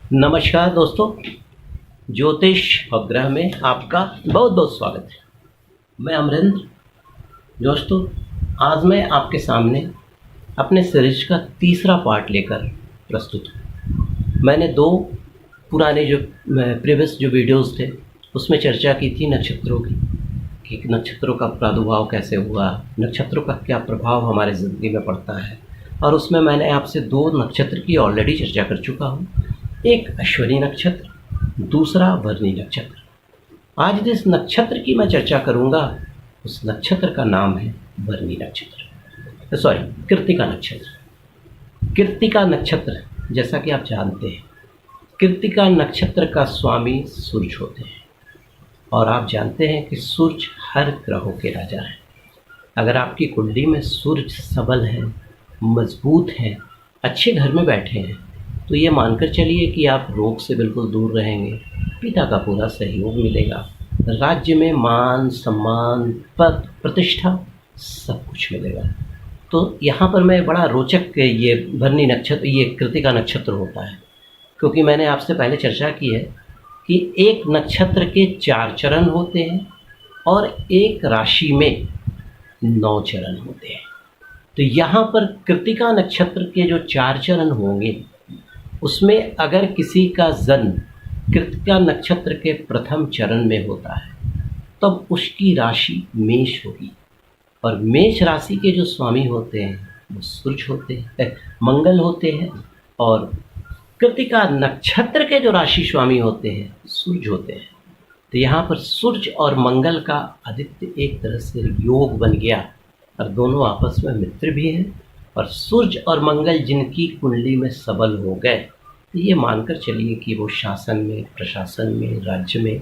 नमस्कार दोस्तों, ज्योतिष उपग्रह में आपका बहुत बहुत स्वागत है। मैं अमरेंद्र। दोस्तों, आज मैं आपके सामने अपने सीरीज का तीसरा पार्ट लेकर प्रस्तुत हूँ। मैंने दो पुराने जो प्रीवियस जो वीडियोस थे उसमें चर्चा की थी नक्षत्रों की, कि नक्षत्रों का प्रादुर्भाव कैसे हुआ, नक्षत्रों का क्या प्रभाव हमारे ज़िंदगी में पड़ता है। और उसमें मैंने आपसे दो नक्षत्र की ऑलरेडी चर्चा कर चुका हूँ, एक अश्विनी नक्षत्र, दूसरा भरणी नक्षत्र। आज जिस नक्षत्र की मैं चर्चा करूंगा उस नक्षत्र का नाम है भरणी नक्षत्र, सॉरी कृत्तिका नक्षत्र। कृत्तिका नक्षत्र, जैसा कि आप जानते हैं, कृत्तिका नक्षत्र का स्वामी सूर्य होते हैं। और आप जानते हैं कि सूर्य हर ग्रहों के राजा हैं। अगर आपकी कुंडली में सूर्य सबल है, मजबूत है, अच्छे घर में बैठे हैं, तो ये मानकर चलिए कि आप रोग से बिल्कुल दूर रहेंगे, पिता का पूरा सहयोग मिलेगा, राज्य में मान सम्मान पद प्रतिष्ठा सब कुछ मिलेगा। तो यहाँ पर मैं बड़ा रोचक ये भरणी नक्षत्र, ये कृत्तिका नक्षत्र होता है, क्योंकि मैंने आपसे पहले चर्चा की है कि एक नक्षत्र के 4 चरण होते हैं और एक राशि में 9 चरण होते हैं। तो यहाँ पर कृत्तिका नक्षत्र के जो 4 चरण होंगे उसमें अगर किसी का जन्म कृत्तिका नक्षत्र के प्रथम चरण में होता है तब उसकी राशि मेष होगी। और मेष राशि के जो स्वामी होते हैं वो सूर्य होते हैं, मंगल होते हैं। और कृत्तिका नक्षत्र के जो राशि स्वामी होते हैं सूर्य होते हैं। तो यहाँ पर सूर्य और मंगल का आदित्य एक तरह से योग बन गया और दोनों आपस में मित्र भी हैं। और सूर्य और मंगल जिनकी कुंडली में सबल हो गए, तो ये मानकर चलिए कि वो शासन में, प्रशासन में, राज्य में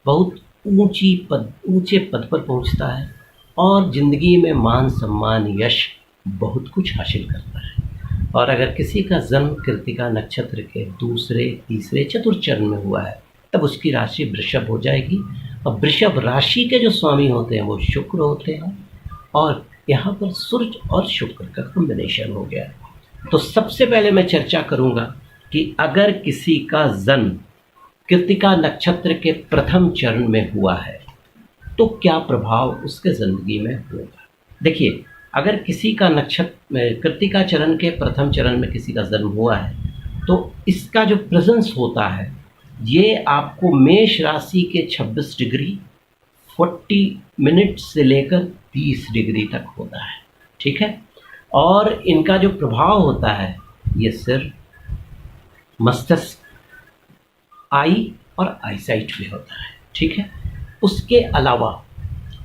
बहुत ऊंचे पद पर पहुंचता है और ज़िंदगी में मान सम्मान यश बहुत कुछ हासिल करता है। और अगर किसी का जन्म कृत्तिका नक्षत्र के दूसरे, तीसरे, चतुर्थ चरण में हुआ है तब उसकी राशि वृषभ हो जाएगी। और वृषभ राशि के जो स्वामी होते हैं वो शुक्र होते हैं। और यहाँ पर सूर्य और शुक्र का कॉम्बिनेशन हो गया। तो सबसे पहले मैं चर्चा करूंगा कि अगर किसी का जन्म कृत्तिका नक्षत्र के प्रथम चरण में हुआ है तो क्या प्रभाव उसके ज़िंदगी में होगा। देखिए, अगर किसी का नक्षत्र कृत्तिका चरण के प्रथम चरण में किसी का जन्म हुआ है तो इसका जो प्रेजेंस होता है ये आपको मेष राशि के 26 डिग्री 40 मिनट से लेकर 30 डिग्री तक होता है, ठीक है। और इनका जो प्रभाव होता है ये सिर, मस्तिष्क, आई और आईसाइट में होता है, ठीक है। उसके अलावा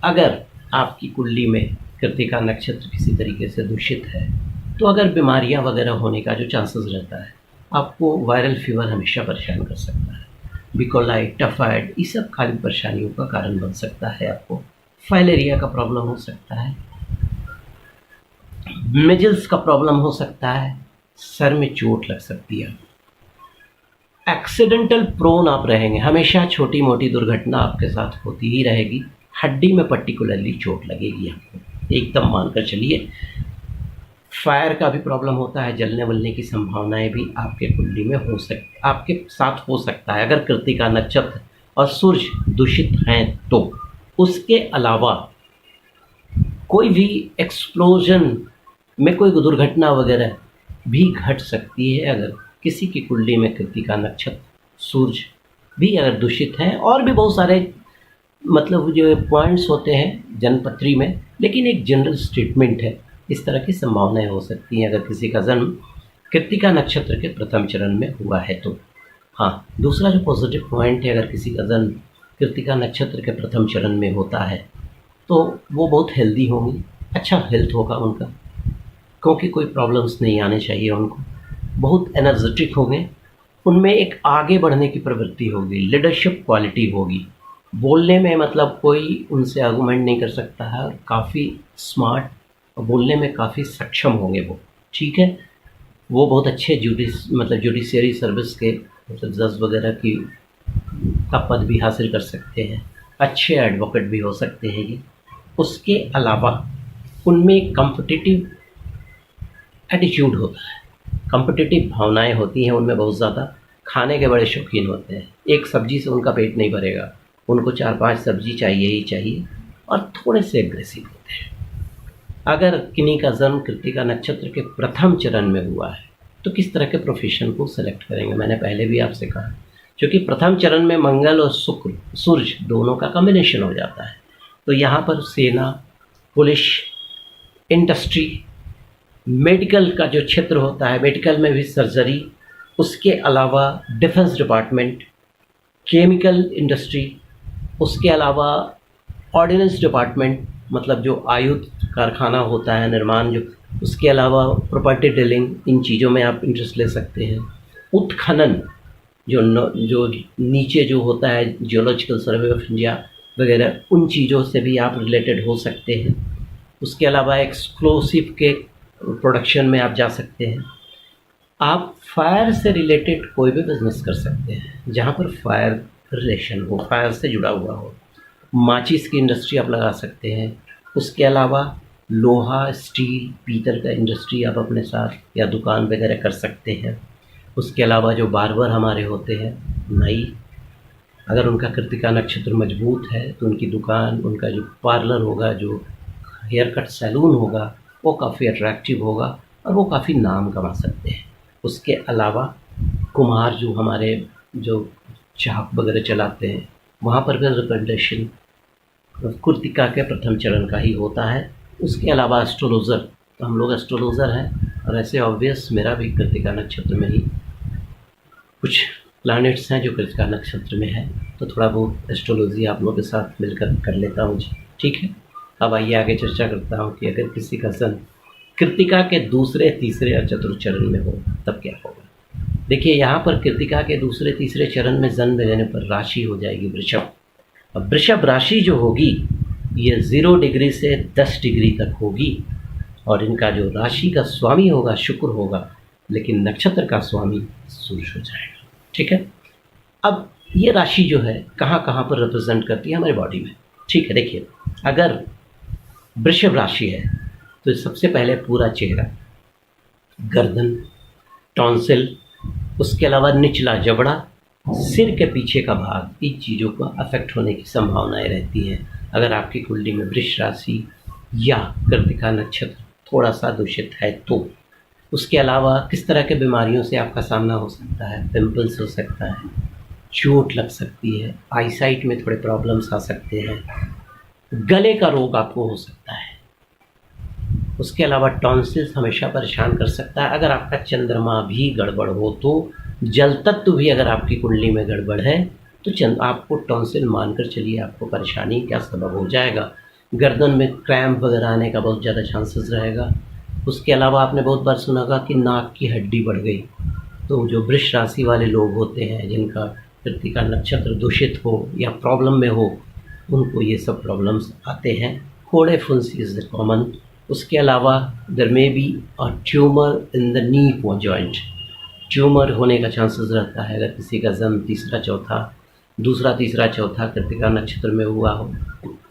अगर आपकी कुंडली में कृत्तिका नक्षत्र किसी तरीके से दूषित है तो अगर बीमारियां वगैरह होने का जो चांसेस रहता है, आपको वायरल फीवर हमेशा परेशान कर सकता है, बिकोलाई, टाइफाइड, ये सब खाली परेशानियों का कारण बन सकता है। आपको फाइलेरिया का प्रॉब्लम हो सकता है, मिजल्स का प्रॉब्लम हो सकता है, सर में चोट लग सकती है, एक्सीडेंटल प्रोन आप रहेंगे, हमेशा छोटी मोटी दुर्घटना आपके साथ होती ही रहेगी, हड्डी में पर्टिकुलरली चोट लगेगी आपको, एकदम मानकर चलिए। फायर का भी प्रॉब्लम होता है, जलने वलने की संभावनाएं भी आपके कुंडली में आपके साथ हो सकता है अगर कृत्तिका नक्षत्र और सूर्य दूषित हैं तो। उसके अलावा कोई भी एक्सप्लोजन में कोई दुर्घटना वगैरह भी घट सकती है अगर किसी की कुंडली में कृत्तिका नक्षत्र, सूर्य भी अगर दूषित हैं। और भी बहुत सारे मतलब जो पॉइंट्स होते हैं जन्मपत्री में, लेकिन एक जनरल स्टेटमेंट है, इस तरह की संभावनाएं हो सकती हैं अगर किसी का जन्म कृत्तिका नक्षत्र के प्रथम चरण में हुआ है तो। हाँ, दूसरा जो पॉजिटिव पॉइंट है, अगर किसी का जन्म कृत्तिका नक्षत्र के प्रथम चरण में होता है तो वो बहुत हेल्दी होंगी, अच्छा हेल्थ होगा उनका, क्योंकि कोई प्रॉब्लम्स नहीं आने चाहिए उनको, बहुत एनर्जेटिक होंगे, उनमें एक आगे बढ़ने की प्रवृत्ति होगी, लीडरशिप क्वालिटी होगी, बोलने में मतलब कोई उनसे आर्गूमेंट नहीं कर सकता है, और काफ़ी स्मार्ट और बोलने में काफ़ी सक्षम होंगे वो, ठीक है। वो बहुत अच्छे जुडिशियरी सर्विस के मतलब जज वगैरह की का पद भी हासिल कर सकते हैं, अच्छे एडवोकेट भी हो सकते हैं ये। उसके अलावा उनमें कॉम्पिटिटिव एटीट्यूड होता है, कॉम्पिटिटिव भावनाएं होती हैं उनमें बहुत ज़्यादा, खाने के बड़े शौकीन होते हैं। एक सब्जी से उनका पेट नहीं भरेगा, उनको 4-5 सब्जी चाहिए ही चाहिए, और थोड़े से एग्रेसिव होते हैं। अगर किन्हीं का जन्म कृत्तिका नक्षत्र के प्रथम चरण में हुआ है तो किस तरह के प्रोफेशन को सेलेक्ट करेंगे, मैंने पहले भी आपसे कहा, क्योंकि प्रथम चरण में मंगल और शुक्र सूर्य दोनों का कॉम्बिनेशन हो जाता है। तो यहाँ पर सेना, पुलिस, इंडस्ट्री, मेडिकल का जो क्षेत्र होता है, मेडिकल में भी सर्जरी, उसके अलावा डिफेंस डिपार्टमेंट, केमिकल इंडस्ट्री, उसके अलावा ऑर्डिनेंस डिपार्टमेंट, मतलब जो आयुध कारखाना होता है, निर्माण, जो उसके अलावा प्रॉपर्टी डीलिंग, इन चीज़ों में आप इंटरेस्ट ले सकते हैं। उत्खनन, जो नीचे जो होता है, जियोलॉजिकल सर्वे ऑफ इंडिया वगैरह, उन चीज़ों से भी आप रिलेटेड हो सकते हैं। उसके अलावा एक्सप्लोसिव के प्रोडक्शन में आप जा सकते हैं। आप फायर से रिलेटेड कोई भी बिजनेस कर सकते हैं जहाँ पर फायर रिलेशन हो, फायर से जुड़ा हुआ हो। माचिस की इंडस्ट्री आप लगा सकते हैं। उसके अलावा लोहा, स्टील, पीतल का इंडस्ट्री आप अपने साथ या दुकान वगैरह कर सकते हैं। उसके अलावा जो बार्बर हमारे होते हैं, नाई, अगर उनका कृत्तिका नक्षत्र मजबूत है तो उनकी दुकान, उनका जो पार्लर होगा, जो हेयर कट सैलून होगा, वो काफ़ी अट्रैक्टिव होगा और वो काफ़ी नाम कमा सकते हैं। उसके अलावा कुम्हार, जो हमारे जो चाक वगैरह चलाते हैं, वहाँ पर भी रिकमेंडेशन कृत्तिका के प्रथम चरण का ही होता है। उसके अलावा एस्ट्रोलॉजर, तो हम लोग एस्ट्रोलॉजर हैं, और ऐसे ऑब्वियस मेरा भी कृत्तिका नक्षत्र में ही कुछ प्लैनेट्स हैं जो कृत्तिका नक्षत्र में है, तो थोड़ा बहुत एस्ट्रोलॉजी आप लोगों के साथ मिलकर कर लेता हूँ जी। ठीक है, अब आइए आगे चर्चा करता हूँ कि अगर किसी का जन्म कृत्तिका के दूसरे, तीसरे और चतुर्थ चरण में हो तब क्या होगा। देखिए, यहाँ पर कृत्तिका के दूसरे, तीसरे चरण में जन्म लेने पर राशि हो जाएगी वृषभ। अब वृषभ राशि जो होगी ये 0 डिग्री से 10 डिग्री तक होगी, और इनका जो राशि का स्वामी होगा शुक्र होगा, लेकिन नक्षत्र का स्वामी सूर्य हो जाएगा। ठीक है, अब ये राशि जो है कहाँ कहाँ पर रिप्रेजेंट करती है हमारी बॉडी में। ठीक है, देखिए, अगर वृषभ राशि है तो सबसे पहले पूरा चेहरा, गर्दन, टॉन्सिल, उसके अलावा निचला जबड़ा, सिर के पीछे का भाग, इन चीज़ों का अफेक्ट होने की संभावनाएं रहती हैं अगर आपकी कुंडली में वृष राशि या कृत्तिका नक्षत्र थोड़ा सा दूषित है तो। उसके अलावा किस तरह के बीमारियों से आपका सामना हो सकता है, पिंपल्स हो सकता है, चोट लग सकती है, आईसाइट में थोड़े प्रॉब्लम्स आ सकते हैं, गले का रोग आपको हो सकता है। उसके अलावा टॉन्सिल्स हमेशा परेशान कर सकता है। अगर आपका चंद्रमा भी गड़बड़ हो तो, जल तत्व भी अगर आपकी कुंडली में गड़बड़ है तो आपको टॉन्सिल मानकर चलिए, आपको परेशानी का सबब हो जाएगा। गर्दन में क्रैम्प वगैरह आने का बहुत ज़्यादा चांसेस रहेगा। उसके अलावा आपने बहुत बार सुना होगा कि नाक की हड्डी बढ़ गई, तो जो वृष राशि वाले लोग होते हैं जिनका कृत्तिका नक्षत्र दूषित हो या प्रॉब्लम में हो, उनको ये सब प्रॉब्लम्स आते हैं। फोड़े फुंसी इज़ द कॉमन। उसके अलावा there may be a tumour in the knee joint, tumour होने का चांसेस रहता है अगर किसी का जन्म दूसरा तीसरा चौथा कृत्तिका नक्षत्र में हुआ हो,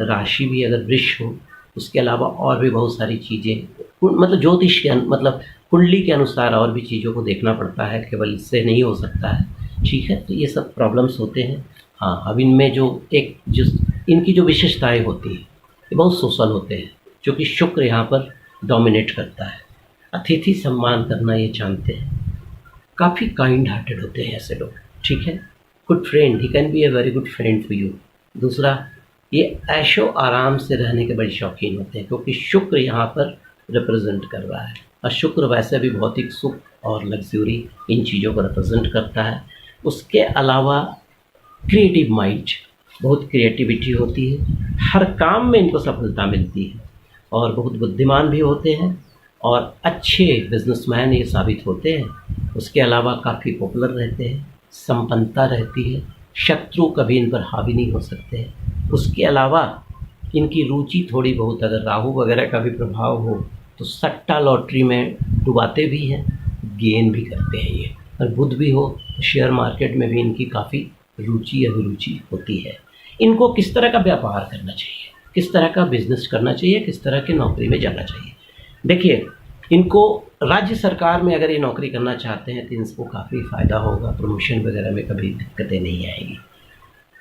राशि भी अगर वृष हो। उसके अलावा और भी बहुत सारी चीज़ें, मतलब ज्योतिष के मतलब कुंडली के अनुसार और भी चीज़ों को देखना पड़ता है, केवल इससे नहीं हो सकता है। ठीक है, तो ये सब प्रॉब्लम्स होते हैं। हाँ, अब इनमें इनकी जो विशेषताएँ होती हैं ये बहुत सोशल होते हैं, क्योंकि शुक्र यहाँ पर डोमिनेट करता है। अतिथि सम्मान करना ये जानते हैं, काफ़ी काइंड हार्टेड होते हैं ऐसे लोग। ठीक है, good friend, he can be a very good friend for you. दूसरा, ये ऐशो आराम से रहने के बड़े शौकीन होते हैं, क्योंकि शुक्र यहाँ पर रिप्रेजेंट कर रहा है, और शुक्र वैसे भी भौतिक सुख और लग्जरी, इन चीज़ों को रिप्रेजेंट करता है। उसके अलावा क्रिएटिव माइंड, बहुत क्रिएटिविटी होती है, हर काम में इनको सफलता मिलती है, और बहुत बुद्धिमान भी होते हैं, और अच्छे बिजनेसमैन ये साबित होते हैं। उसके अलावा काफ़ी पॉपुलर रहते हैं, संपन्नता रहती है, शत्रु कभी इन पर हावी नहीं हो सकते हैं। उसके अलावा इनकी रुचि थोड़ी बहुत, अगर राहु वगैरह का भी प्रभाव हो तो सट्टा लॉटरी में डुबाते भी हैं, गेन भी करते हैं ये। और बुध भी हो तो शेयर मार्केट में भी इनकी काफ़ी रुचि अभिरुचि होती है। इनको किस तरह का व्यापार करना चाहिए, किस तरह का बिजनेस करना चाहिए, किस तरह की नौकरी में जाना चाहिए। देखिए, इनको राज्य सरकार में अगर ये नौकरी करना चाहते हैं तो इनको काफ़ी फ़ायदा होगा, प्रमोशन वगैरह में कभी दिक्कतें नहीं आएगी।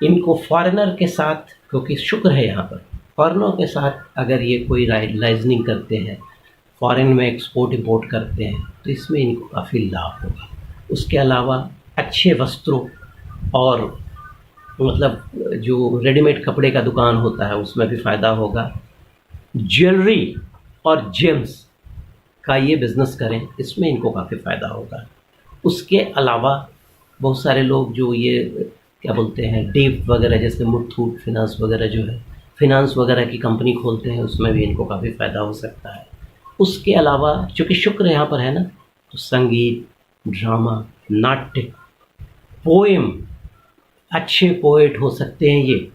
इनको फॉरेनर के साथ, क्योंकि शुक्र है यहाँ पर, फॉरेनर के साथ अगर ये कोई लाइजनिंग करते हैं, फॉरेन में एक्सपोर्ट इंपोर्ट करते हैं, तो इसमें इनको काफ़ी लाभ होगा। उसके अलावा अच्छे वस्त्रों और मतलब जो रेडीमेड कपड़े का दुकान होता है उसमें भी फ़ायदा होगा। ज्वेलरी और जेम्स का ये बिज़नेस करें, इसमें इनको काफ़ी फ़ायदा होगा। उसके अलावा बहुत सारे लोग जो ये क्या बोलते हैं डीप वगैरह, जैसे मुथूट फिनांस वगैरह जो है, फिनांस वगैरह की कंपनी खोलते हैं, उसमें भी इनको काफ़ी फ़ायदा हो सकता है। उसके अलावा चूँकि शुक्र यहाँ पर है ना, तो संगीत, ड्रामा, नाट्य, पोएम, अच्छे पोएट हो सकते हैं ये।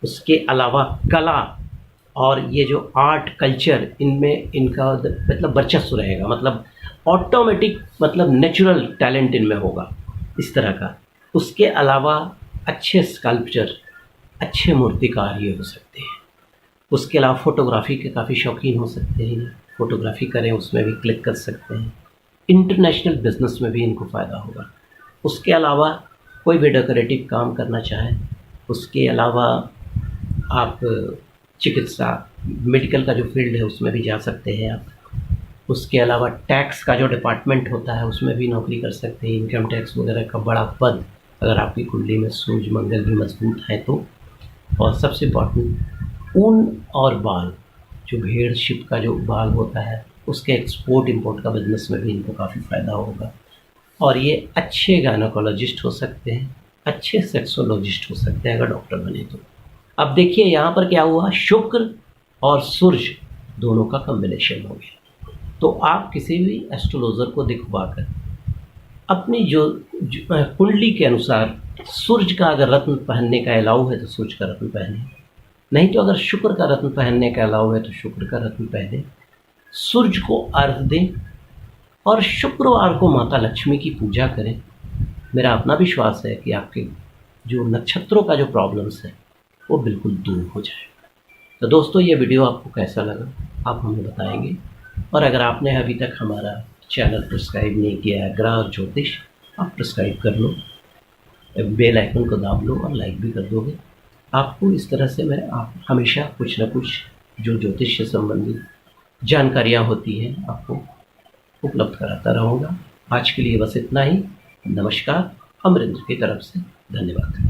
उसके अलावा कला और ये जो आर्ट कल्चर, इनमें इनका मतलब वर्चस्व रहेगा, मतलब ऑटोमेटिक, मतलब नेचुरल टैलेंट इनमें होगा इस तरह का। उसके अलावा अच्छे स्कल्पचर, अच्छे मूर्तिकार ये हो सकते हैं। उसके अलावा फ़ोटोग्राफ़ी के काफ़ी शौकीन हो सकते हैं, फ़ोटोग्राफ़ी करें उसमें भी क्लिक कर सकते हैं। इंटरनेशनल बिज़नेस में भी इनको फ़ायदा होगा। उसके अलावा कोई भी डेकोरेटिव काम करना चाहें, उसके अलावा आप चिकित्सा, मेडिकल का जो फील्ड है उसमें भी जा सकते हैं आप। उसके अलावा टैक्स का जो डिपार्टमेंट होता है उसमें भी नौकरी कर सकते हैं, इनकम टैक्स वगैरह का बड़ा पद, अगर आपकी कुंडली में सूर्य मंगल भी मजबूत है तो। और सबसे इम्पॉर्टेंट, ऊन और बाल, जो भेड़ शिप का जो बाल होता है उसके एक्सपोर्ट इंपोर्ट का बिजनेस में भी इनको काफ़ी फ़ायदा होगा। और ये अच्छे गायनोकोलॉजिस्ट हो सकते हैं, अच्छे सेक्सोलॉजिस्ट हो सकते हैं अगर डॉक्टर बने तो। अब देखिए यहाँ पर क्या हुआ, शुक्र और सूर्य दोनों का कॉम्बिनेशन हो गया। तो आप किसी भी एस्ट्रोलॉजर को दिखवाकर अपनी जो कुंडली के अनुसार सूर्य का अगर रत्न पहनने का अलाउ है तो सूर्य का रत्न पहने, नहीं तो अगर शुक्र का रत्न पहनने का अलाउ है तो शुक्र का रत्न पहने। सूर्य को अर्घ दें और शुक्रवार को माता लक्ष्मी की पूजा करें। मेरा अपना विश्वास है कि आपके जो नक्षत्रों का जो प्रॉब्लम्स है वो बिल्कुल दूर हो जाएगा। तो दोस्तों, ये वीडियो आपको कैसा लगा आप हमें बताएंगे। और अगर आपने अभी तक हमारा चैनल सब्सक्राइब नहीं किया है ग्रह और ज्योतिष, आप सब्सक्राइब कर लो, बेल आइकन को दाब लो और लाइक भी कर दोगे। आपको इस तरह से मैं आप हमेशा कुछ ना कुछ जो ज्योतिष से संबंधित जानकारियाँ होती हैं आपको उपलब्ध कराता रहूँगा। आज के लिए बस इतना ही। नमस्कार, अमरिंद्र की तरफ से धन्यवाद।